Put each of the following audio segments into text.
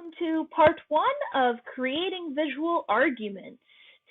welcome to part one of creating visual arguments.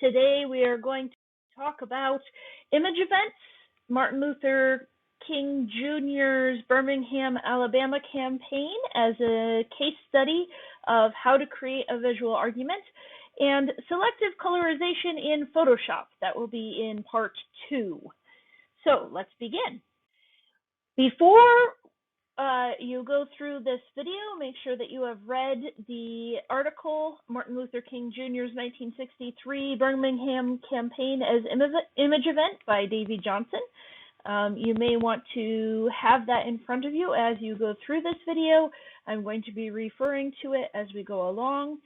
Today we are going to talk about image events, Martin Luther King Jr.'s Birmingham, Alabama campaign as a case study of how to create a visual argument, and selective colorization in Photoshop. That will be in part two. So let's begin. Before you go through this video, make sure that you have read the article, Martin Luther King Jr.'s 1963 Birmingham Campaign as Image Event by Davy Johnson. You may want to have that in front of you as you go through this video. I'm going to be referring to it as we go along.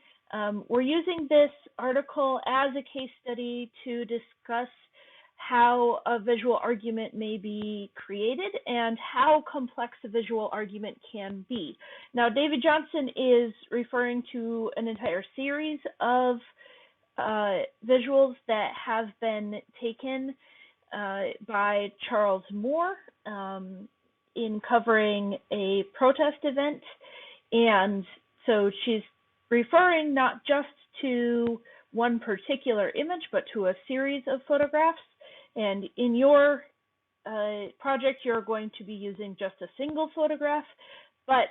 We're using this article as a case study to discuss how a visual argument may be created and how complex a visual argument can be. Now, David Johnson is referring to an entire series of visuals that have been taken by Charles Moore in covering a protest event. And so she's referring not just to one particular image, but to a series of photographs. And in your project, you're going to be using just a single photograph, but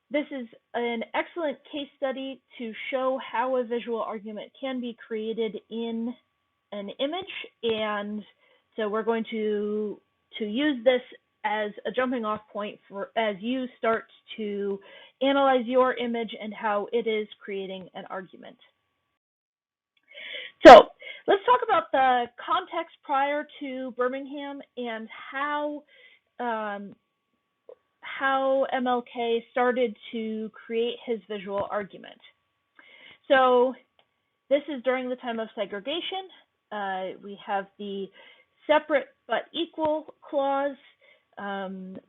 this is an excellent case study to show how a visual argument can be created in an image. And so we're going to use this as a jumping off point for as you start to analyze your image and how it is creating an argument. So let's talk about the context prior to Birmingham and how MLK started to create his visual argument. So this is during the time of segregation. We have the separate but equal clause.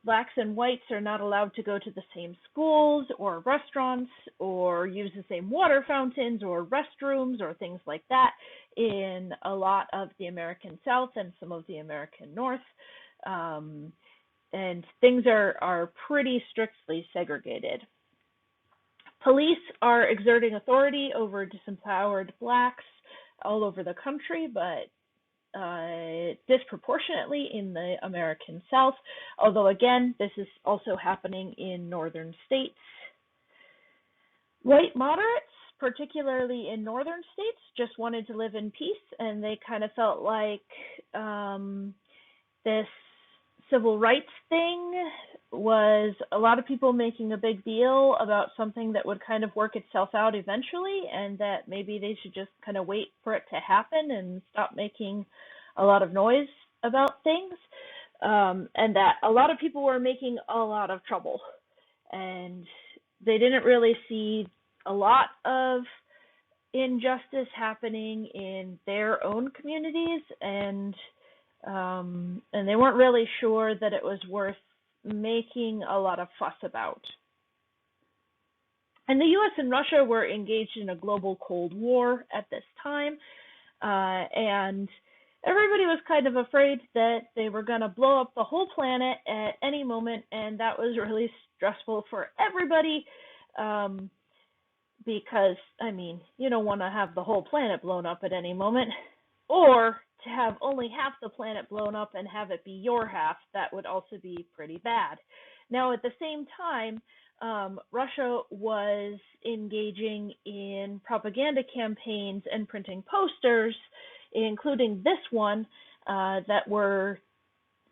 Blacks and whites are not allowed to go to the same schools or restaurants or use the same water fountains or restrooms or things like that in a lot of the American South and some of the American North. And things are pretty strictly segregated. Police are exerting authority over disempowered blacks all over the country, but disproportionately in the American South, although again, this is also happening in northern states. White moderates, particularly in northern states, just wanted to live in peace, and they kind of felt like this civil rights thing was a lot of people making a big deal about something that would kind of work itself out eventually, and that maybe they should just kind of wait for it to happen and stop making a lot of noise about things, and that a lot of people were making a lot of trouble, and they didn't really see a lot of injustice happening in their own communities, and they weren't really sure that it was worth making a lot of fuss about. And the US and Russia were engaged in a global Cold War at this time, and everybody was kind of afraid that they were going to blow up the whole planet at any moment, and that was really stressful for everybody, because, I mean, you don't want to have the whole planet blown up at any moment, or to have only half the planet blown up and have it be your half. That would also be pretty bad. Now, at the same time, Russia was engaging in propaganda campaigns and printing posters, including this one, that were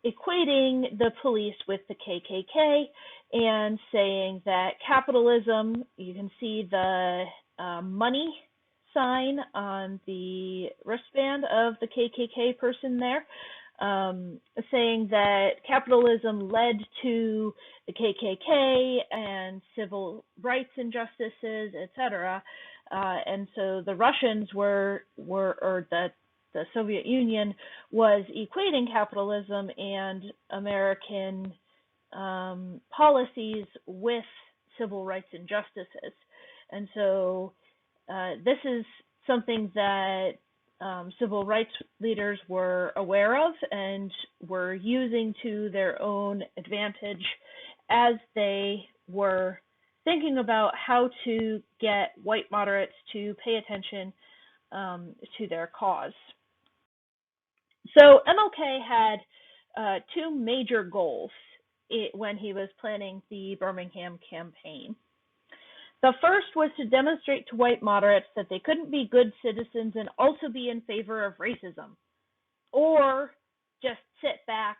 equating the police with the KKK and saying that capitalism, you can see the money sign on the wristband of the KKK person there, saying that capitalism led to the KKK and civil rights injustices, etc. And so the Russians or the Soviet Union was equating capitalism and American policies with civil rights injustices. And so this is something that civil rights leaders were aware of and were using to their own advantage as they were thinking about how to get white moderates to pay attention to their cause. So MLK had two major goals when he was planning the Birmingham campaign. The first was to demonstrate to white moderates that they couldn't be good citizens and also be in favor of racism, or just sit back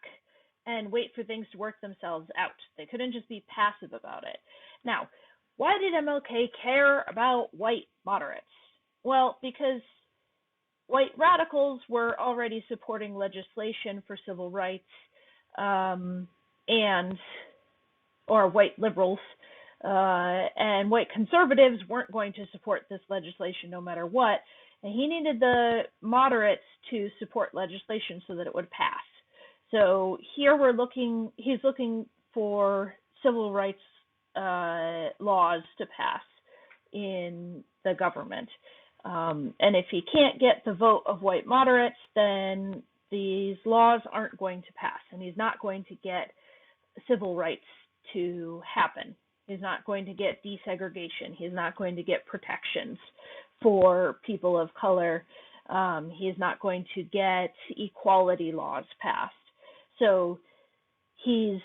and wait for things to work themselves out. They couldn't just be passive about it. Now, why did MLK care about white moderates? Well, because white radicals were already supporting legislation for civil rights, or white liberals, and white conservatives weren't going to support this legislation no matter what. And he needed the moderates to support legislation so that it would pass. So here he's looking for civil rights laws to pass in the government. And if he can't get the vote of white moderates, then these laws aren't going to pass, and he's not going to get civil rights to happen. He's not going to get desegregation. He's not going to get protections for people of color. He's not going to get equality laws passed. So he's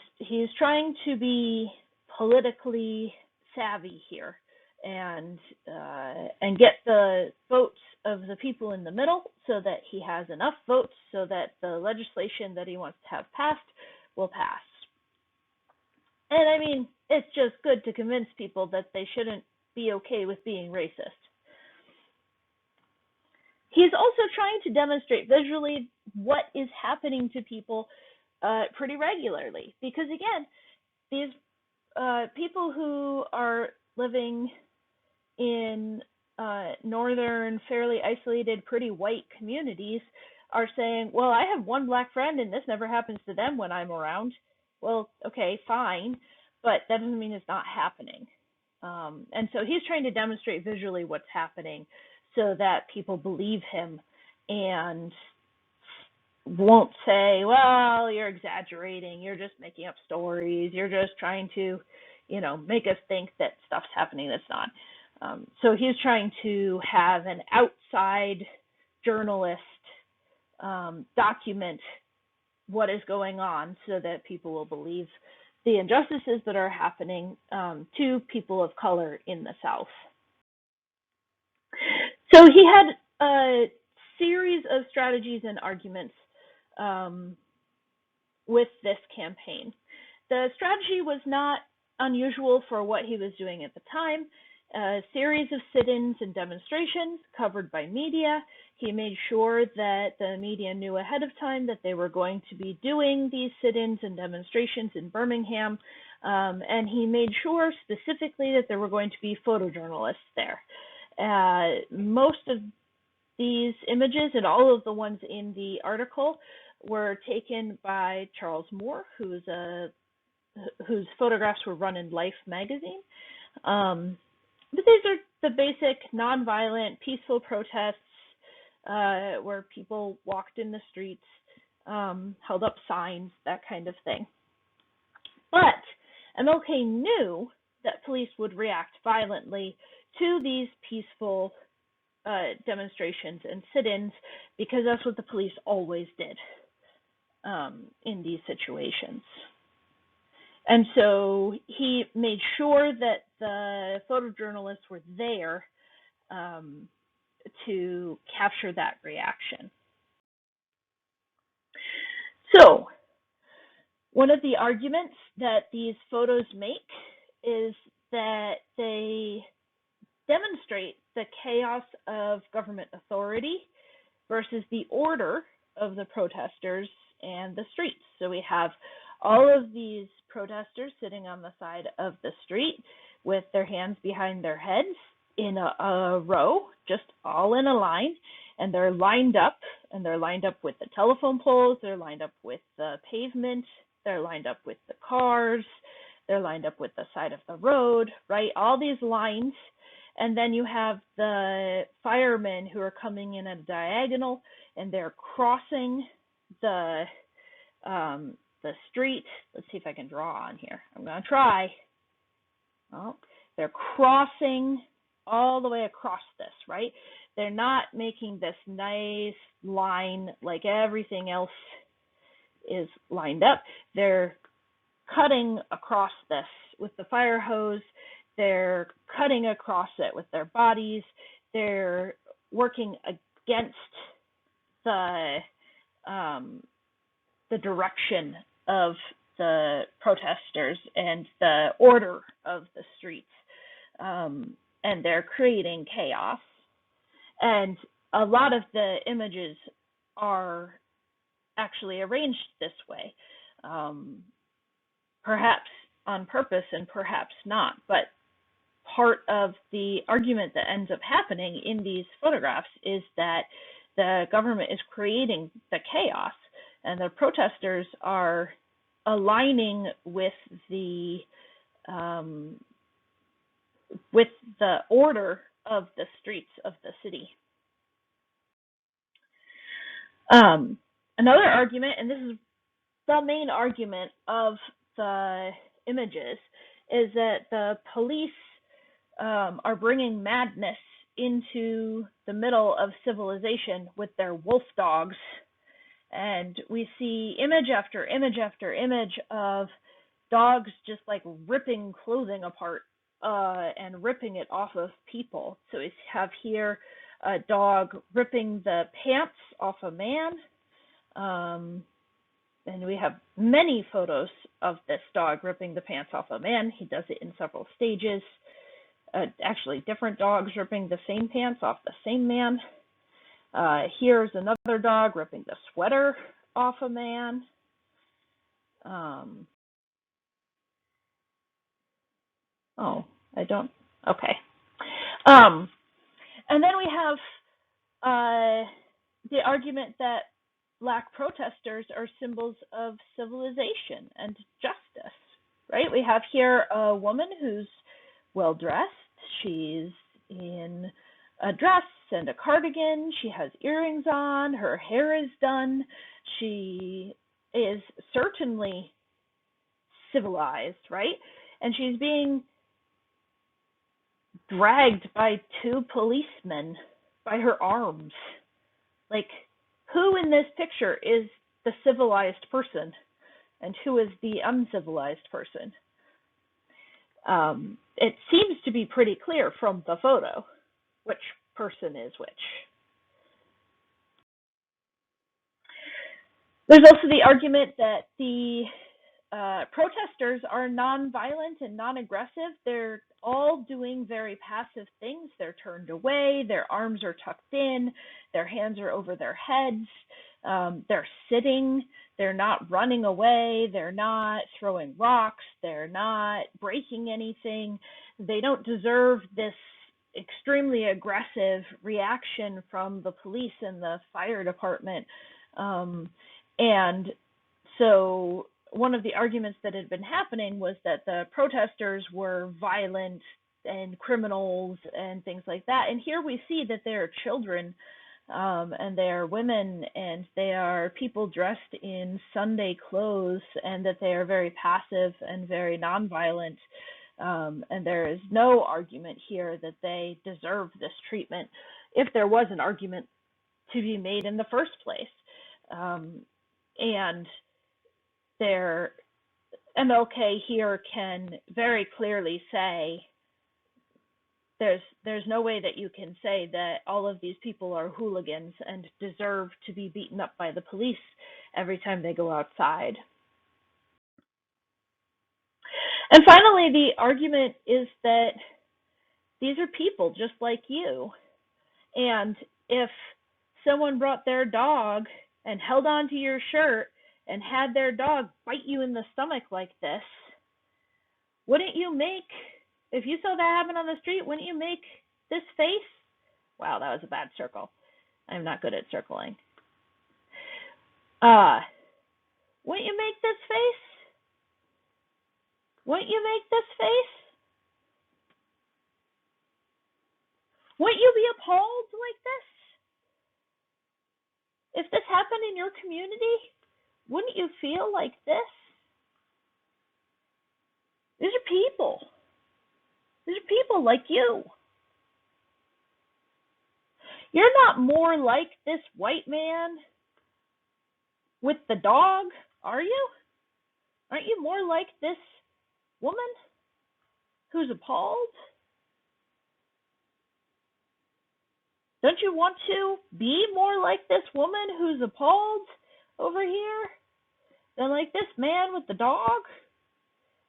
trying to be politically savvy here and get the votes of the people in the middle so that he has enough votes so that the legislation that he wants to have passed will pass. And I mean, it's just good to convince people that they shouldn't be okay with being racist. He's also trying to demonstrate visually what is happening to people pretty regularly. Because again, these people who are living in northern, fairly isolated, pretty white communities are saying, well, I have one black friend and this never happens to them when I'm around. Well, okay, fine, but that doesn't mean it's not happening. And so he's trying to demonstrate visually what's happening so that people believe him and won't say, well, you're exaggerating, you're just making up stories, you're just trying to, make us think that stuff's happening that's not. So he's trying to have an outside journalist document what is going on so that people will believe the injustices that are happening to people of color in the South. So he had a series of strategies and arguments with this campaign. The strategy was not unusual for what he was doing at the time. A series of sit-ins and demonstrations covered by media. He made sure that the media knew ahead of time that they were going to be doing these sit-ins and demonstrations in Birmingham, and he made sure specifically that there were going to be photojournalists there. Most of these images and all of the ones in the article were taken by Charles Moore, whose photographs were run in Life magazine. But these are the basic nonviolent, peaceful protests where people walked in the streets, held up signs, that kind of thing. But MLK knew that police would react violently to these peaceful demonstrations and sit-ins because that's what the police always did in these situations. And so he made sure that the photojournalists were there to capture that reaction. So one of the arguments that these photos make is that they demonstrate the chaos of government authority versus the order of the protesters and the streets. So we have all of these protesters sitting on the side of the street with their hands behind their heads in a row, just all in a line, and they're lined up, with the telephone poles, they're lined up with the pavement, they're lined up with the cars, they're lined up with the side of the road, right? All these lines. And then you have the firemen who are coming in at a diagonal, and they're crossing the street. Let's see if I can draw on here. I'm going to try. Oh, They're crossing all the way across this, right? They're not making this nice line like everything else is lined up. They're cutting across this with the fire hose. They're cutting across it with their bodies. They're working against the direction of the protesters and the order of the streets, and they're creating chaos. And a lot of the images are actually arranged this way, perhaps on purpose and perhaps not. But part of the argument that ends up happening in these photographs is that the government is creating the chaos, and the protesters are aligning with the order of the streets of the city. Another argument, and this is the main argument of the images, is that the police are bringing madness into the middle of civilization with their wolf dogs. And we see image after image after image of dogs just like ripping clothing apart and ripping it off of people. So we have here a dog ripping the pants off a man. And we have many photos of this dog ripping the pants off a man. He does it in several stages. Actually, different dogs ripping the same pants off the same man. Here's another dog ripping the sweater off a man. Okay. And then we have the argument that Black protesters are symbols of civilization and justice, right? We have here a woman who's well-dressed. She's in a dress and a cardigan. She has earrings on. Her hair is done. She is certainly civilized, right? And she's being dragged by two policemen by her arms. Like, who in this picture is the civilized person and who is the uncivilized person? It seems to be pretty clear from the photo which person is which. There's also the argument that the protesters are non-violent and non-aggressive. They're all doing very passive things. They're turned away, their arms are tucked in, their hands are over their heads, they're sitting, they're not running away, they're not throwing rocks, they're not breaking anything. They don't deserve this extremely aggressive reaction from the police and the fire department. And so one of the arguments that had been happening was that the protesters were violent and criminals and things like that. And here we see that they are children, and they are women, and they are people dressed in Sunday clothes, and that they are very passive and very nonviolent. And there is no argument here that they deserve this treatment, if there was an argument to be made in the first place. And MLK here can very clearly say there's no way that you can say that all of these people are hooligans and deserve to be beaten up by the police every time they go outside. And finally, the argument is that these are people just like you. And if someone brought their dog and held onto your shirt and had their dog bite you in the stomach like this, wouldn't you make, if you saw that happen on the street, wouldn't you make this face? Wow, that was a bad circle. I'm not good at circling. Wouldn't you make this face? Wouldn't you make this face? Wouldn't you be appalled like this? If this happened in your community, wouldn't you feel like this? These are people. These are people like you. You're not more like this white man with the dog, are you? Aren't you more like this woman who's appalled? Don't you want to be more like this woman who's appalled over here than like this man with the dog?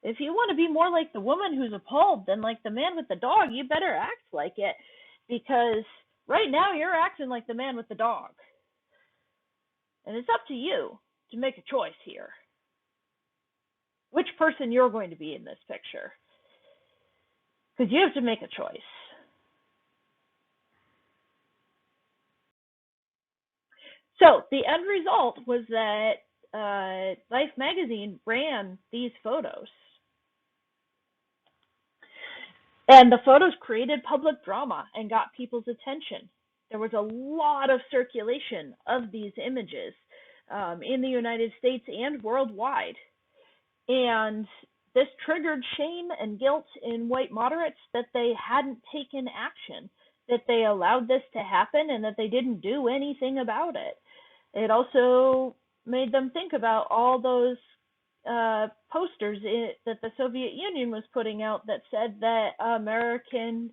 If you want to be more like the woman who's appalled than like the man with the dog, you better act like it, because right now you're acting like the man with the dog. And it's up to you to make a choice here. Which person you're going to be in this picture. Because you have to make a choice. So the end result was that Life magazine ran these photos. And the photos created public drama and got people's attention. There was a lot of circulation of these images in the United States and worldwide. And this triggered shame and guilt in white moderates that they hadn't taken action, that they allowed this to happen, and that they didn't do anything about it. It also made them think about all those posters that the Soviet Union was putting out that said that American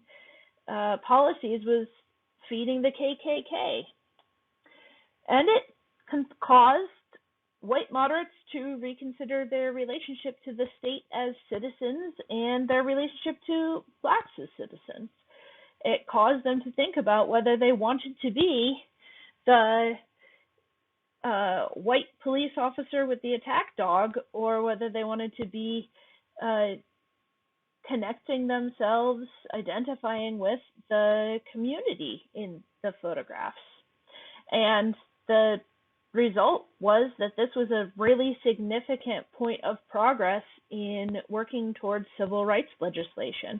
policies was feeding the KKK. And it caused white moderates to reconsider their relationship to the state as citizens and their relationship to blacks as citizens. It caused them to think about whether they wanted to be the white police officer with the attack dog, or whether they wanted to be connecting themselves, identifying with the community in the photographs. And the result was that this was a really significant point of progress in working towards civil rights legislation.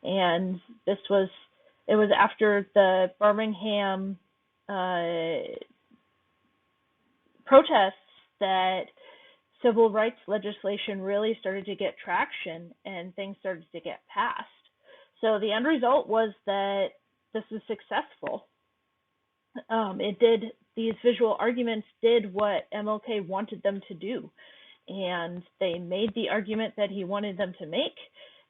And it was after the Birmingham protests that civil rights legislation really started to get traction and things started to get passed. So the end result was that this was successful. These visual arguments did what MLK wanted them to do, and they made the argument that he wanted them to make,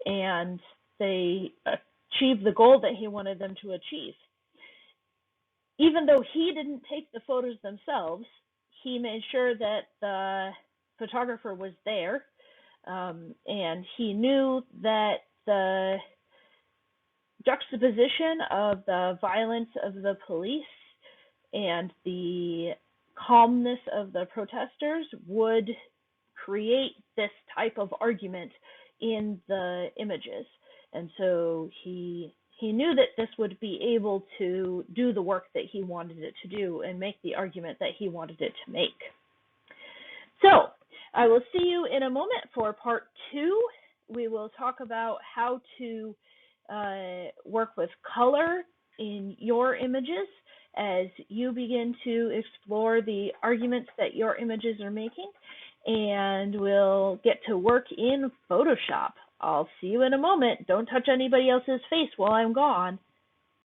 and they achieved the goal that he wanted them to achieve. Even though he didn't take the photos themselves, he made sure that the photographer was there, and he knew that the juxtaposition of the violence of the police and the calmness of the protesters would create this type of argument in the images. And so he knew that this would be able to do the work that he wanted it to do and make the argument that he wanted it to make. So I will see you in a moment for part 2. We will talk about how to work with color in your images as you begin to explore the arguments that your images are making, and we'll get to work in Photoshop. I'll see you in a moment. Don't touch anybody else's face while I'm gone.